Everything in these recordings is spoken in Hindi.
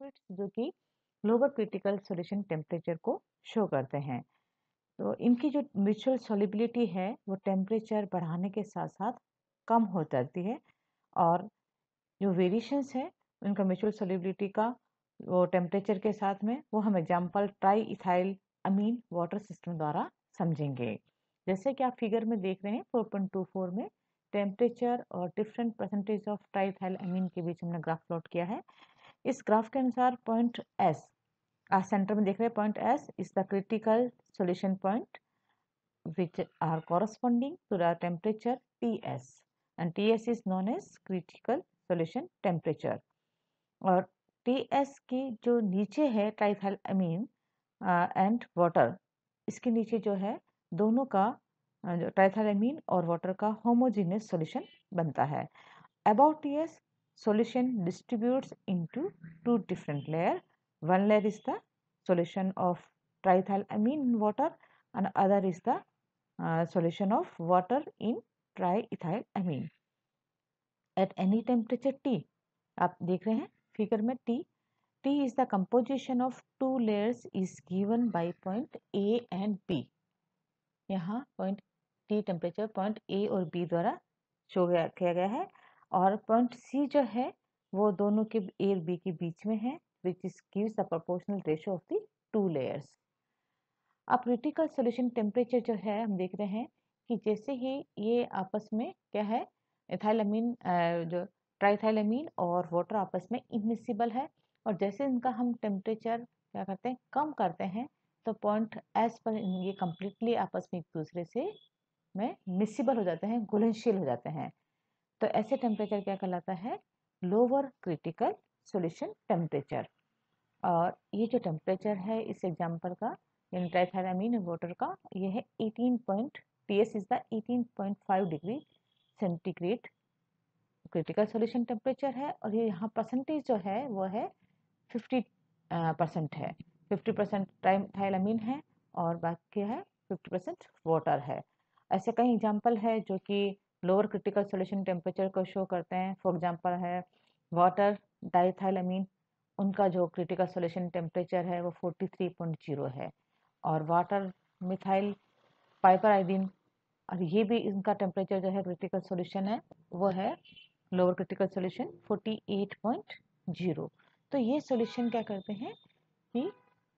जो कि लोअर क्रिटिकल सॉल्यूशन टेम्परेचर को शो करते हैं। तो इनकी जो म्यूचुअल सॉल्युबिलिटी है वो टेम्परेचर बढ़ाने के साथ साथ कम हो जाती है, और जो वेरिएशंस है उनका म्यूचुअल सॉल्युबिलिटी का वो टेम्परेचर के साथ में, वो हम एग्जांपल ट्राई इथाइल अमीन वाटर सिस्टम द्वारा समझेंगे। जैसे कि आप फिगर में देख रहे हैं 4.24 में टेम्परेचर और different percentage of triethylamine के बीच हमने ग्राफ प्लॉट किया है। इस ग्राफ के अनुसार पॉइंट एस, आप सेंटर में देख रहे हैं, point S is the critical solution point which are corresponding to the temperature Ts, and Ts is known as critical solution temperature। और Ts की जो नीचे है ट्राइथाइल अमीन एंड वाटर, इसके नीचे जो है दोनों का जो ट्राइथाइल अमीन और वाटर का होमोजेनियस सॉल्यूशन बनता है। About Ts, solution distributes into two different layers. One layer is the solution of triethylamine in water, and other is the solution of water in triethylamine at any temperature T। आप देख रहे हैं फिगर में T is the composition of two layers is given by point A and B। यहाँ point T temperature point A और B द्वारा शो किया गया है, और पॉइंट C जो है वो दोनों के A और B के बीच में है, which is gives the proportional ratio of the two layers। अब क्रिटिकल सॉल्यूशन टेम्परेचर जो है हम देख रहे हैं कि जैसे ही ये आपस में क्या है, एथाइलमीन जो ट्राइथाइलमीन और वाटर आपस में इमिसिबल है, और जैसे इनका हम टेम्परेचर क्या करते हैं, कम करते हैं, तो पॉइंट एस पर ये कम्प्लीटली आपस में एक दूसरे से में मिसिबल हो जाते हैं, घुलनशील हो जाते हैं। तो ऐसे टेम्परेचर क्या कहलाता है, लोअर क्रिटिकल सॉल्यूशन टेम्परेचर। और ये जो टेम्परेचर है इस एग्जाम्पल का, यानी ट्राइथाइलामीन वाटर का, ये है 18 TS is the 18.5 degree centigrade critical solution temperature है, और ये यहाँ परसेंटेज जो है वो है 50% है। 50% ट्राइथाइलामीन है और बाकी है 50% वाटर है। ऐसे कई एग्जाम्पल है जो कि लोअर क्रिटिकल सॉल्यूशन टेम्परेचर को शो करते हैं। फॉर एग्जाम्पल है वाटर डाइथाइलामीन, उनका जो क्रिटिकल सॉल्यूशन टेम्परेचर है वो 43.0 है, और वाटर मिथाइल पाइपराइडिन, और ये भी इनका टेम्परेचर जो है क्रिटिकल सॉल्यूशन है वो है लोअर क्रिटिकल सॉल्यूशन 48.0। तो ये सॉल्यूशन क्या करते हैं कि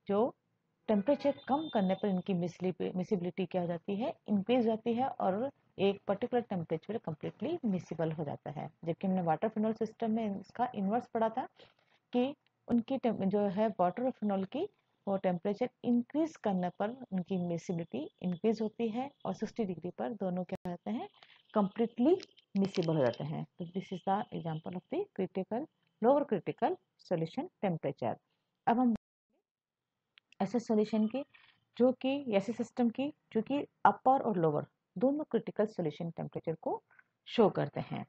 जो टेम्परेचर कम करने पर इनकी मिसिबिलिटी क्या हो जाती है, इंक्रीज जाती है, और एक पर्टिकुलर टेम्परेचर कम्प्लीटली मिसिबल हो जाता है। जबकि हमने वाटर फिनॉल सिस्टम में इसका इन्वर्स पढ़ा था कि उनकी जो है वाटर और फिनॉल की वो टेम्परेचर इंक्रीज करने पर उनकी मिसिबिलिटी इंक्रीज होती है, और 60 डिग्री पर दोनों क्या होते हैं, कंप्लीटली मिसिबल हो जाते हैं। तो this is the example of the critical lower critical solution temperature. अब हम ऐसे सॉल्यूशन की जो कि ऐसे सिस्टम की जो कि अपर और लोअर दोनों क्रिटिकल सॉल्यूशन टेम्परेचर को शो करते हैं।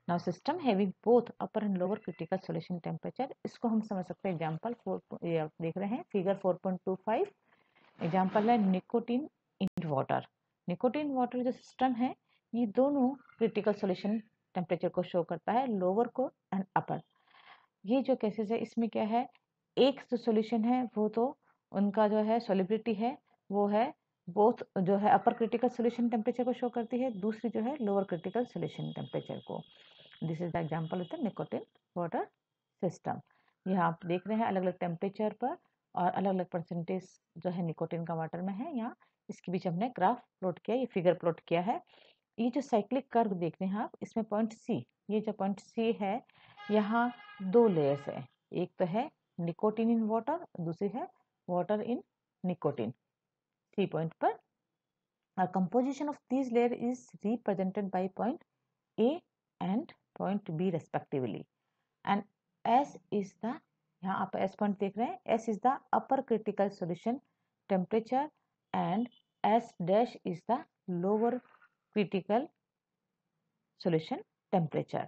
Now system having both upper and lower critical solution temperature, इसको हम समझ सकते हैं एग्जांपल 4, ये आप देख रहे हैं फिगर 4.25। एग्जांपल है nicotine in water. Nicotine water जो सिस्टम है ये दोनों क्रिटिकल सॉल्यूशन टेम्परेचर को शो करता है, लोअर को एंड अपर। ये जो केसेस है इसमें क्या है, एक जो सॉल्यूशन है वो तो उनका जो है सॉल्युबिलिटी है वो है बोथ जो है अपर क्रिटिकल सॉल्यूशन टेम्परेचर को शो करती है, दूसरी जो है लोअर क्रिटिकल सॉल्यूशन टेम्परेचर को। This is the example of the nicotine water system. यहाँ आप देख रहे हैं अलग अलग टेम्परेचर पर और अलग अलग परसेंटेज जो है निकोटीन का वाटर में है। यहाँ इसके बीच हमने ग्राफ प्लॉट किया, ये फिगर प्लॉट किया है। ये जो साइक्लिक कर्व देख रहे हैं आप, इसमें पॉइंट सी, ये जो पॉइंट सी है यहाँ दो लेयर्स है, एक तो है निकोटीन इन वाटर, दूसरी है water in nicotine. C point पर composition of these layer is represented by point A and point B respectively, and S is the, यहाँ आप S पॉइंट देख रहे हैं, S is the upper critical solution temperature and S dash is the lower critical solution temperature।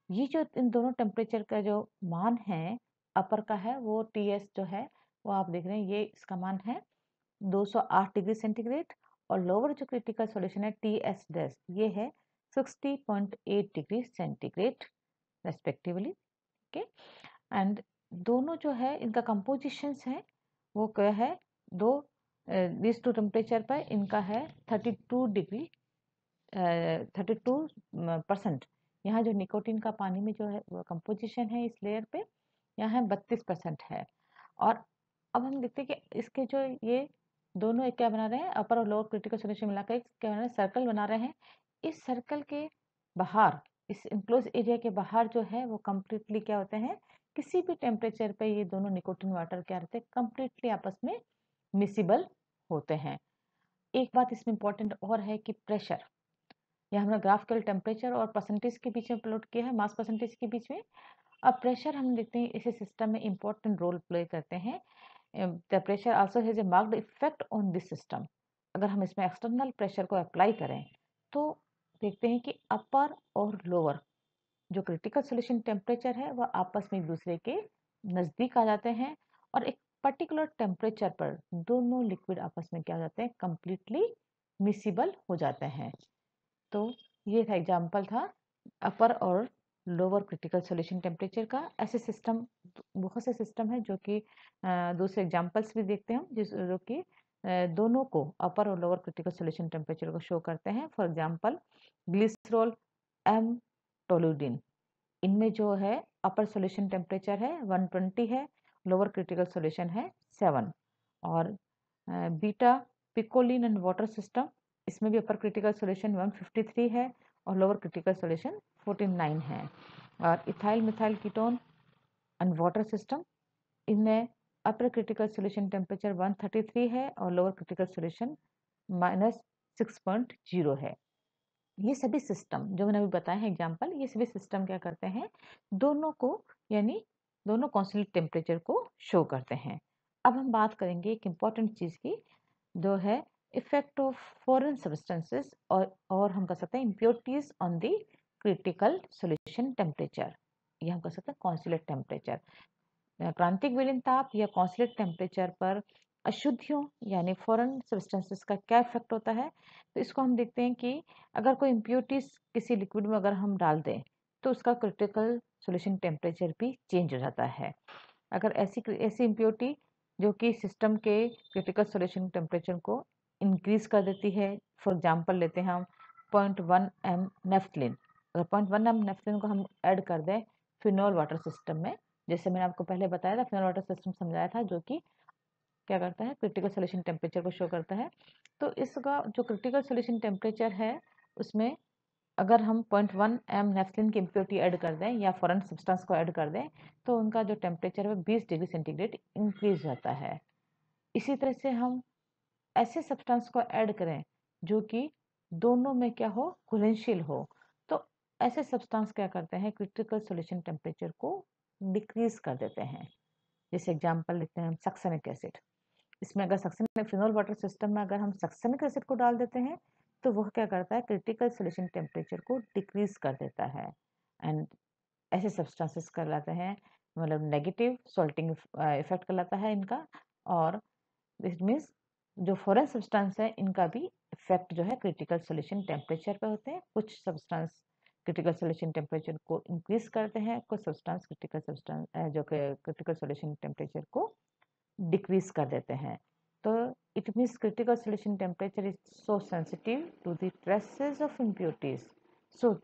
ये जो इन दोनों टेम्परेचर का जो मान है अपर का है वो TS जो है वो आप देख रहे हैं, ये इसका मान है 208 डिग्री सेंटीग्रेड, और लोअर जो क्रिटिकल सॉल्यूशन है TS डैश ये है 60.8 degree centigrade respectively. Okay, and दोनों जो है इनका कंपोजिशंस है वो क्या है, दो दिस टू टेम्परेचर पर इनका है 32 डिग्री 32%। यहाँ जो निकोटीन का पानी में जो है वो कंपोजिशन है इस लेयर पे, यहाँ है 32% है। और अब हम देखते हैं कि इसके जो ये दोनों एक क्या बना रहे हैं, अपर और लोअर क्रिटिकल सॉल्यूशन मिलाकर एक क्या बना रहे हैं, सर्कल बना रहे हैं। इस सर्कल के बाहर, इस इनक्लोज एरिया के बाहर जो है वो कंप्लीटली क्या होते हैं, किसी भी टेम्परेचर पे ये दोनों निकोटीन वाटर क्या रहते हैं, कंप्लीटली आपस में मिसिबल होते हैं। एक बात इसमें इंपॉर्टेंट और है कि प्रेशर, यह हमने ग्राफ केवल टेम्परेचर और परसेंटेज के बीच में प्लॉट किया है, मास परसेंटेज के बीच में। अब प्रेशर हम देखते हैं इस सिस्टम में इंपॉर्टेंट रोल प्ले करते हैं। The pressure also has a marked effect on this system. अगर हम इसमें एक्सटर्नल प्रेशर को अप्लाई करें तो देखते हैं कि अपर और लोअर जो क्रिटिकल सॉल्यूशन टेम्परेचर है वह आपस में एक दूसरे के नज़दीक आ जाते हैं, और एक पर्टिकुलर टेम्परेचर पर दोनों लिक्विड आपस में क्या हो जाते हैं, कंप्लीटली मिसिबल हो जाते हैं। तो ये था एग्जाम्पल था अपर और लोअर क्रिटिकल सॉल्यूशन टेम्परेचर का। ऐसे सिस्टम बहुत से सिस्टम है जो कि दूसरे एग्जाम्पल्स भी देखते हैं हम, जो कि दोनों को अपर और लोअर क्रिटिकल सॉल्यूशन टेम्परेचर को शो करते हैं। फॉर एग्जाम्पल ग्लिसरॉल, एम टोलुडिन, इनमें जो है अपर सॉल्यूशन टेम्परेचर है 120 है, लोअर क्रिटिकल सॉल्यूशन है 7। और बीटा पिकोलिन एंड वाटर सिस्टम, इसमें भी अपर क्रिटिकल सॉल्यूशन 153 है और लोअर क्रिटिकल सॉल्यूशन 49 है। और ethyl methyl ketone and water system, इनमें अपर क्रिटिकल सॉल्यूशन टेम्परेचर 133 है और लोअर क्रिटिकल सॉल्यूशन -6.0 है। ये सभी सिस्टम जो मैंने अभी बताए हैं एग्जाम्पल, ये सभी सिस्टम क्या करते हैं, दोनों को यानी दोनों कॉन्स्टेंट टेम्परेचर को शो करते हैं। अब हम बात करेंगे एक इम्पॉर्टेंट चीज़ की, जो है इफेक्ट ऑफ फॉरेन सब्सटेंसेस और हम कह सकते हैं impurities on the critical solution temperature, ये हम कह सकते हैं कॉन्स्टेंट टेम्परेचर। क्रांतिक विलीन ताप या कॉन्स्टेंट टेम्परेचर पर अशुद्धियों यानी फॉरेन सब्सटेंसेस का क्या इफेक्ट होता है। तो इसको हम देखते हैं कि अगर कोई इम्प्योरिटीज किसी लिक्विड में अगर हम डाल दें तो उसका क्रिटिकल सॉल्यूशन टेम्परेचर भी चेंज हो जाता है। अगर ऐसी ऐसी इम्प्योरिटी जो कि सिस्टम के क्रिटिकल सॉल्यूशन टेम्परेचर को इंक्रीज कर देती है, फॉर एग्जांपल लेते हैं हम 0.1 एम नेफ्थलीन। अगर 0.1 एम नेफ्थलीन को हम ऐड कर दें फिनोल वाटर सिस्टम में, जैसे मैंने आपको पहले बताया था, फिनोल वाटर सिस्टम समझाया था, जो कि क्या करता है, क्रिटिकल सॉल्यूशन टेम्परेचर को शो करता है। तो इसका जो क्रिटिकल सॉल्यूशन टेम्परेचर है उसमें अगर हम 0.1 एम नेफ्थलीन की इम्प्योरिटी ऐड कर दें या फॉरेन सब्सटेंस को ऐड कर दें तो उनका जो टेम्परेचर है 20 डिग्री सेंटीग्रेड इंक्रीज जाता है। इसी तरह से हम ऐसे सब्सटेंस को ऐड करें जो कि दोनों में क्या हो, घुलनशील हो, तो ऐसे सब्सटेंस क्या करते हैं, क्रिटिकल सॉल्यूशन टेम्परेचर को डिक्रीज कर देते हैं। जैसे एग्जांपल लेते हैं हम सक्सेनिक एसिड। इसमें अगर सक्सेनिक फिनोल वाटर सिस्टम में अगर हम सक्सेनिक एसिड को डाल देते हैं तो वह क्या करता है, क्रिटिकल सॉल्यूशन टेम्परेचर को डिक्रीज कर देता है। एंड ऐसे सब्सटेंसेस कहलाते हैं, मतलब नेगेटिव सॉल्टिंग इफेक्ट कहलाता है इनका। और दिस मीन्स जो फॉरेन सब्सटेंस है इनका भी इफेक्ट जो है क्रिटिकल सॉल्यूशन टेम्परेचर पे होते हैं। कुछ सब्सटेंस क्रिटिकल सॉल्यूशन टेम्परेचर को इंक्रीज करते हैं, कुछ सब्सटेंस जो क्रिटिकल सॉल्यूशन टेम्परेचर को डिक्रीज कर देते हैं। तो it means critical solution temperature is so sensitive to the traces of impurities, so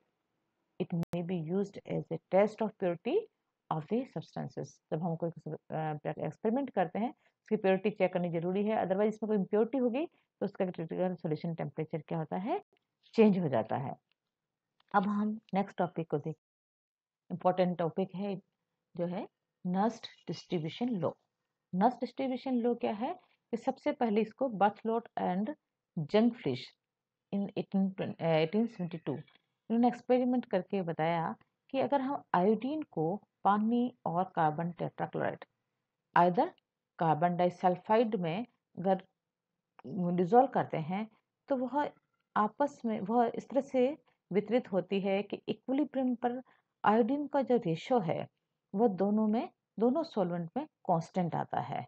it may be used as a test of purity of the substances। जब हम कोई एक्सपेरिमेंट करते हैं उसकी प्योरिटी चेक करनी जरूरी है, अदरवाइज इसमें कोई इम्प्योरिटी होगी तो उसका क्रिटिकल सॉल्यूशन टेम्परेचर क्या होता है, चेंज हो जाता है। अब हम नेक्स्ट टॉपिक को देख, इम्पोर्टेंट टॉपिक है जो है Nernst distribution law. Nernst distribution law क्या है कि सबसे पहले इसको बर्थलोट एंड जंग फिश इन 1872 इन्होंने एक्सपेरिमेंट करके बताया कि अगर हम आयोडीन को पानी और carbon tetrachloride either carbon disulphide में अगर डिजोल्व करते हैं तो वह आपस में वह इस तरह से वितरित होती है कि इक्विलिब्रियम पर आयोडीन का जो रेशो है वह दोनों सॉल्वेंट में कांस्टेंट आता है।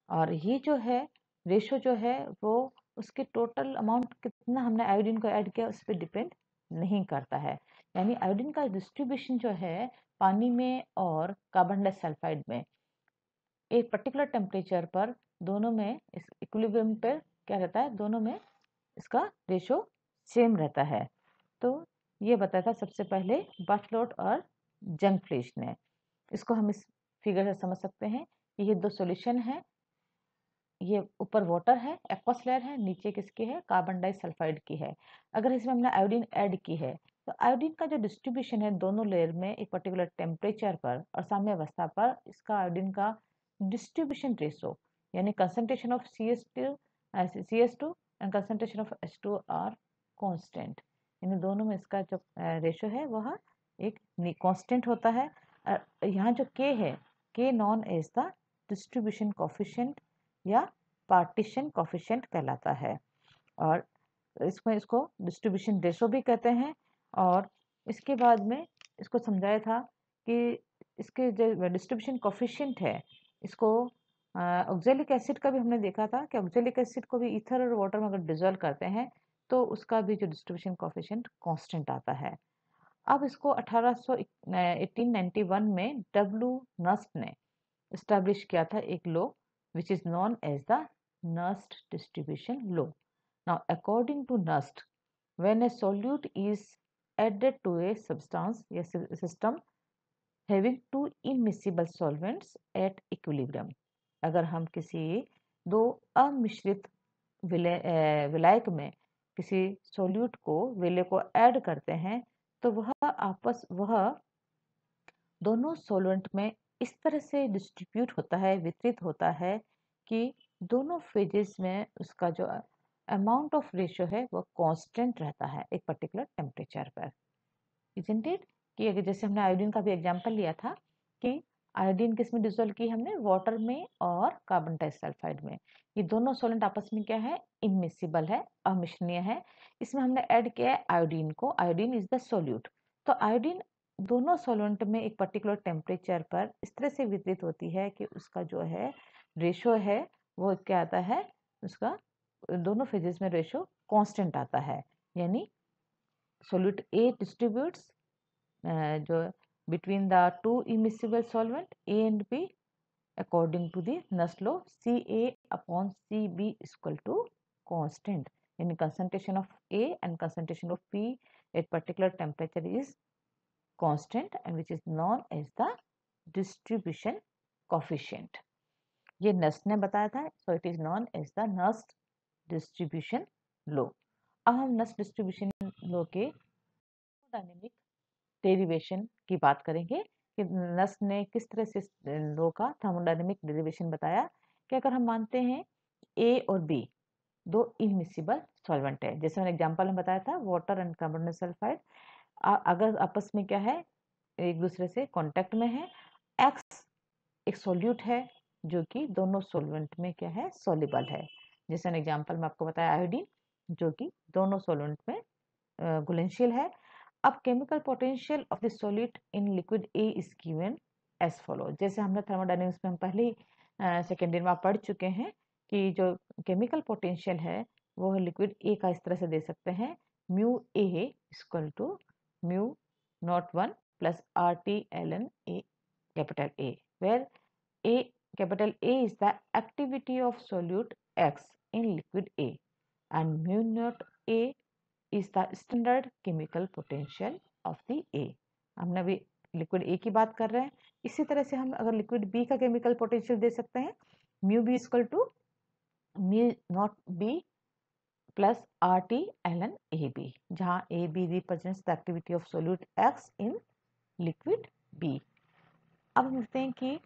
और ये जो है रेशो जो है वो उसके टोटल अमाउंट कितना हमने आयोडीन को ऐड किया उस पर डिपेंड नहीं करता है। यानी आयोडीन का डिस्ट्रीब्यूशन जो है पानी में और कार्बन डाइसल्फाइड में एक पर्टिकुलर टेम्परेचर पर दोनों में इस इक्विलिब्रियम पर क्या रहता है, दोनों में इसका रेशो सेम रहता है। तो ये बताया था सबसे पहले बार्टलोट और जंगफ्लिश ने। इसको हम इस फिगर से समझ सकते हैं कि ये दो सॉल्यूशन है, ये ऊपर वाटर है, एक्वस लेयर है, नीचे किसकी है, कार्बन डाइसल्फाइड की है। अगर इसमें हमने आयोडीन ऐड की है तो आयोडीन का जो डिस्ट्रीब्यूशन है दोनों लेयर में एक पर्टिकुलर टेम्परेचर पर और साम्यावस्था पर, इसका आयोडीन का डिस्ट्रीब्यूशन रेशो यानी concentration of CS2 and concentration of H2 are constant. यानी दोनों में इसका जो रेशो है वह एक कांस्टेंट होता है। यहाँ जो K है, K known as the distribution coefficient या पार्टीशन कोफिशिएंट कहलाता है, और इसमें इसको डिस्ट्रीब्यूशन रेशो भी कहते हैं। और इसके बाद में इसको समझाया था कि इसके जो डिस्ट्रीब्यूशन कोफिशिएंट है, इसको ऑक्जेलिक एसिड का भी हमने देखा था कि ऑक्जेलिक एसिड को भी ईथर और वाटर में अगर डिजोल्व करते हैं तो उसका भी जो डिस्ट्रीब्यूशन कोफिशिएंट कांस्टेंट आता है। अब इसको 1891 में डब्ल्यू नस्ट ने एस्टैब्लिश किया था एक law which is known as the Nast distribution law. Now, according to Nast, when a solute is added to a substance या system having two immiscible solvents at equilibrium, अगर हम किसी दो अमिश्रित विलायक में किसी सोल्यूट को विलय को ऐड करते हैं तो वह दोनों सोलवेंट में इस तरह से डिस्ट्रीब्यूट होता है, वितरित होता है कि दोनों फेजेस में उसका जो अमाउंट ऑफ रेशियो है वो कांस्टेंट रहता है एक पर्टिकुलर टेम्परेचर पर। Isn't it? कि अगर जैसे हमने आयोडीन का भी एग्जांपल लिया था कि आयोडीन किस में डिसॉल्व की हमने, वाटर में और कार्बन डाइसल्फाइड में। ये दोनों सॉल्वेंट आपस में क्या है, इमिसिबल है, अमिश्रणीय है। इसमें हमने ऐड किया है आयोडीन को, आयोडीन इज द सोल्यूट। तो आयोडीन दोनों सॉल्वेंट में एक पर्टिकुलर टेम्परेचर पर इस तरह से वितरित होती है कि उसका जो है रेशो है वो क्या आता है, उसका दोनों फेजेस में रेशो कांस्टेंट आता है। यानी सोल्यूट ए डिस्ट्रीब्यूट्स जो between the two immiscible solvent A and B according to the Nast law, Ca upon Cb is equal to constant. In concentration of A and concentration of B at particular temperature is constant and which is known as the distribution coefficient. ये नस्ट ने बताया था, so it is known as the Nast distribution law. अब हम नस्ट डिस्ट्रीब्यूशन लॉ के डायनेमिक डेरिवेशन की बात करेंगे कि नस्ट ने किस तरह से लॉ का थर्मोडायनेमिक डेरिवेशन बताया कि अगर हम मानते हैं ए और बी दो इमिसिबल सॉल्वेंट है, जैसे मैंने एग्जांपल में बताया था वाटर एंड कार्बन डाइसल्फाइड, अगर आपस में क्या है, एक दूसरे से कांटेक्ट में है, एक्स एक सोल्यूट है जो कि दोनों सॉल्वेंट में क्या है, सॉल्युबल है। जैसे एग्जांपल में आपको बताया आयोडीन जो कि दोनों सॉल्वेंट में घुलनशील है। अब chemical potential of the solid in liquid A is given as follow. जैसे हमने थर्मोडायनेमिक्स में हम पहले ही सेकेंड ईयर में पढ़ चुके हैं कि जो केमिकल पोटेंशियल है वो लिक्विड ए का इस तरह से दे सकते हैं, mu A equal to mu not 1 plus R T L N A capital A, where A capital A is the activity of solute X in liquid A and mu naught A is the standard chemical potential of the A. हमने अभी लिक्विड A की बात कर रहे हैं, इसी तरह से हम अगर लिक्विड B का केमिकल पोटेंशियल दे सकते हैं, mu b equal to mu naught b plus R T L N A b, जहाँ a b represents the activity of solute X in liquid B। अब हम देखते हैं कि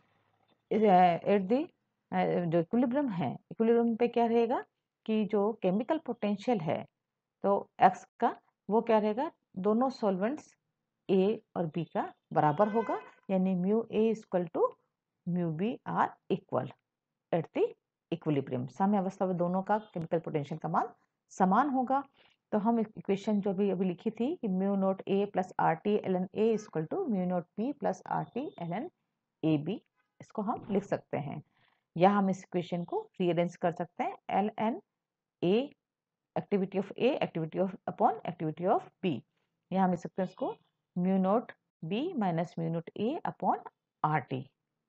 एट दी जो इक्विलिब्रियम है, इक्विलिब्रियम पे क्या रहेगा कि जो केमिकल पोटेंशियल है तो एक्स का वो क्या रहेगा, दोनों सॉल्वेंट्स ए और बी का बराबर होगा, यानी mu A equal to mu B are equal at the equilibrium. साम्य अवस्था में दोनों का केमिकल पोटेंशियल का मान समान होगा। तो हम इक्वेशन जो भी अभी लिखी थी कि mu naught A plus R T L N A equal to mu naught B plus R T L N A B, इसको हम लिख सकते हैं, या हम इस इक्वेशन को रीअरेंज कर सकते हैं, L N A activity of A activity of upon activity of B, यहाँ हम लिख सकते हैं इसको mu naught B minus mu naught A upon RT।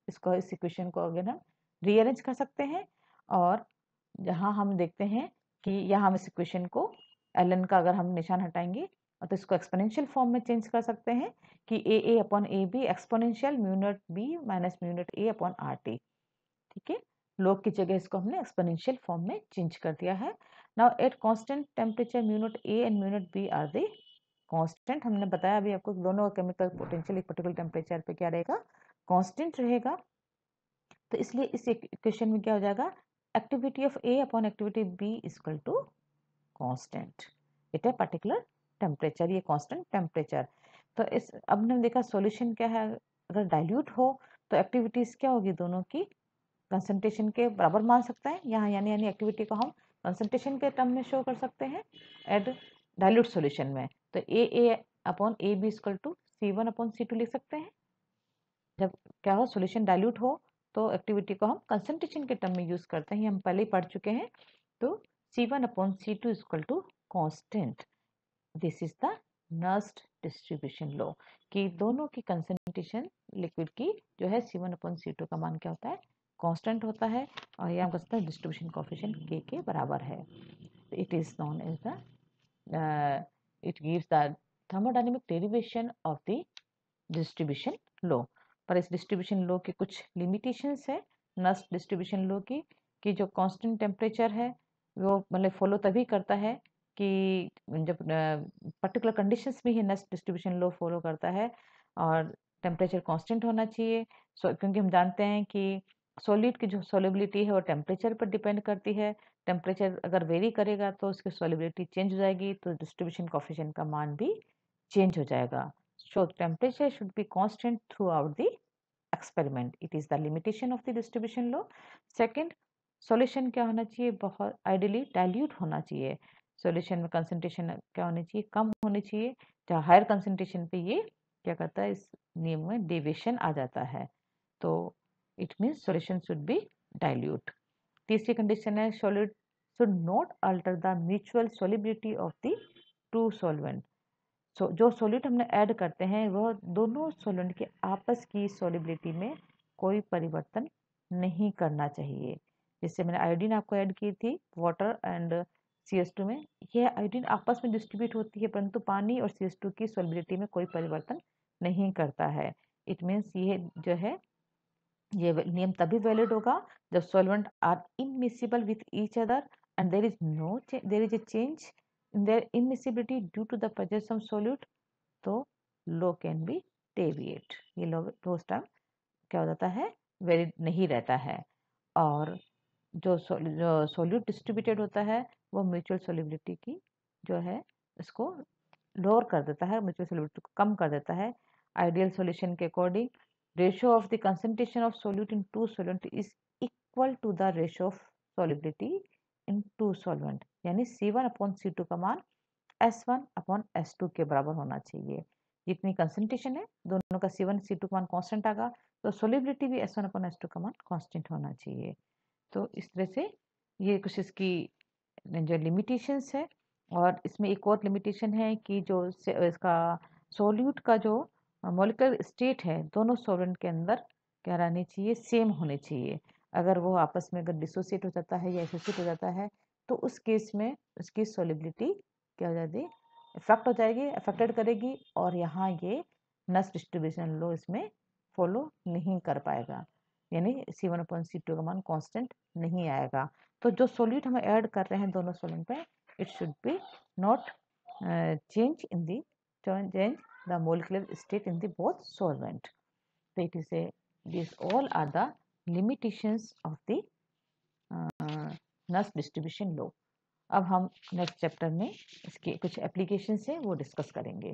इसको इस इक्वेशन को अगर हम रीअरेंज कर सकते हैं और जहाँ हम देखते हैं कि यहाँ हम इस इक्वेशन को ln का अगर हम निशान हटाएंगे तो इसको एक्सपोनेंशियल फॉर्म में चेंज कर सकते हैं कि A upon AB exponential mu naught B minus mu naught A upon RT। ठीक है, log की जगह इसको हमने एक्सपोनेंशियल फॉर्म में चेंज कर दिया है। Now at constant temperature mu naught A and mu naught B are the constant. हमने बताया अभी आपको दोनों केमिकल पोटेंशियल एक पर्टिकुलर टेम्परेचर पे क्या रहेगा, कांस्टेंट रहेगा। तो इसलिए इस इक्वेशन में क्या हो जाएगा, activity of A upon activity B equal to constant at a particular temperature, ये कांस्टेंट टेम्परेचर। तो इस अब हमने देखा सॉल्यूशन क्या है, अगर डाइल्यूट हो तो एक्टिविटीज क्या होगी, दोनों की कंसंट्रेशन के बराबर मान सकता है यहाँ, यानी एक्टिविटी को हम कंसंट्रेशन के टर्म में शो कर सकते हैं एट डाइल्यूट सॉल्यूशन में। तो A upon AB equal to C1 upon C2 लिख सकते हैं। जब क्या हो, सॉल्यूशन डाइल्यूट हो तो एक्टिविटी को हम कंसंट्रेशन के टर्म में यूज करते हैं, हम पहले ही पढ़ चुके हैं। तो C1 upon C2 equal to constant. This is the Nernst distribution law कि दोनों की कंसंट्रेशन लिक्विड की जो है C1 अपॉन C2 का मान क्या होता है, कांस्टेंट होता है और ये हम कह सकते हैं डिस्ट्रीब्यूशन कोएफिशिएंट K के बराबर है। It is known as the it gives the thermodynamic derivation of the distribution law. पर इस डिस्ट्रीब्यूशन लॉ के कुछ लिमिटेशंस है नर्स्ट डिस्ट्रीब्यूशन लॉ की, कि जो कांस्टेंट टेम्परेचर है वो मतलब फॉलो तभी करता है कि जब पर्टिकुलर कंडीशंस में ही नर्स्ट डिस्ट्रीब्यूशन लॉ फॉलो करता है और टेम्परेचर कांस्टेंट होना चाहिए। क्योंकि हम जानते हैं कि सॉलिड की जो सॉल्युबिलिटी है वो टेम्परेचर पर डिपेंड करती है। टेम्परेचर अगर वेरी करेगा तो उसकी सॉल्युबिलिटी चेंज हो जाएगी, तो डिस्ट्रीब्यूशन कोएफिशिएंट का मान भी चेंज हो जाएगा। So temperature should be constant throughout the experiment. It is the limitation of the distribution law. Second, solution क्या होना चाहिए, बहुत ideally dilute होना चाहिए। solution में concentration क्या होनी चाहिए, कम होनी चाहिए। जहाँ higher concentration पे ये क्या करता है, इस नियम में deviation आ जाता है। तो it means solution should be dilute. तीसरी condition है solid should not alter the mutual solubility of the two solvent. जो सॉल्यूट हमने ऐड करते हैं वह दोनों सॉल्वेंट के आपस की सॉल्युबिलिटी में कोई परिवर्तन नहीं करना चाहिए। जैसे मैंने आयोडीन आपको ऐड की थी वाटर एंड CH2 में, यह आयोडीन आपस में डिस्ट्रीब्यूट होती है परंतु पानी और CH2 की सॉल्युबिलिटी में कोई परिवर्तन नहीं करता है। इट मीन्स ये जो है ये नियम तभी वैलिड होगा जब solvent are immiscible with each other and there is a change in their immiscibility due to the presence of solute, तो law can be deviate। ये law उस टाइम क्या हो जाता है, वैलिड नहीं रहता है। और जो सोल्यूट डिस्ट्रीब्यूटेड होता है वो म्यूचुअल सोल्युबिलिटी की जो है इसको लोअर कर देता है, म्यूचुअल सोल्युबिलिटी को कम कर देता है। आइडियल सॉल्यूशन के according ratio of the concentration of solute in two solvent is equal to the ratio of solubility in two solvent, यानी C1 अपॉन C2 का मान S1 अपॉन S2 के बराबर होना चाहिए। जितनी कंसंट्रेशन है दोनों का C1 C2 का मान कांस्टेंट आएगा तो सोल्युबिलिटी भी S1 अपॉन S2 का मान कांस्टेंट होना चाहिए। तो इस तरह से ये कुछ इसकी जो लिमिटेशंस है। और इसमें एक और लिमिटेशन है कि जो इसका सोल्यूट का जो मॉलिक्यूलर स्टेट है दोनों सॉल्वेंट के अंदर क्या रहनी चाहिए, सेम होनी चाहिए। अगर वो आपस में अगर डिसोसिएट हो जाता है या एसोसिएट हो जाता है तो उस केस में उसकी सोल्युबिलिटी क्या हो जाती है, इफेक्ट हो जाएगी, अफेक्टेड करेगी और यहाँ ये नस डिस्ट्रीब्यूशन लॉ इसमें फॉलो नहीं कर पाएगा, यानी C1 अपॉन C2 का मान कांस्टेंट नहीं आएगा। तो जो सोल्यूट हम ऐड कर रहे हैं दोनों सोल्यूट पे, it should be not change in the change the molecular state in the both solvent. तो it is a this all are the limitations of the नस डिस्ट्रीब्यूशन लॉ। अब हम नेक्स्ट चैप्टर में इसके कुछ एप्लीकेशन है वो डिस्कस करेंगे।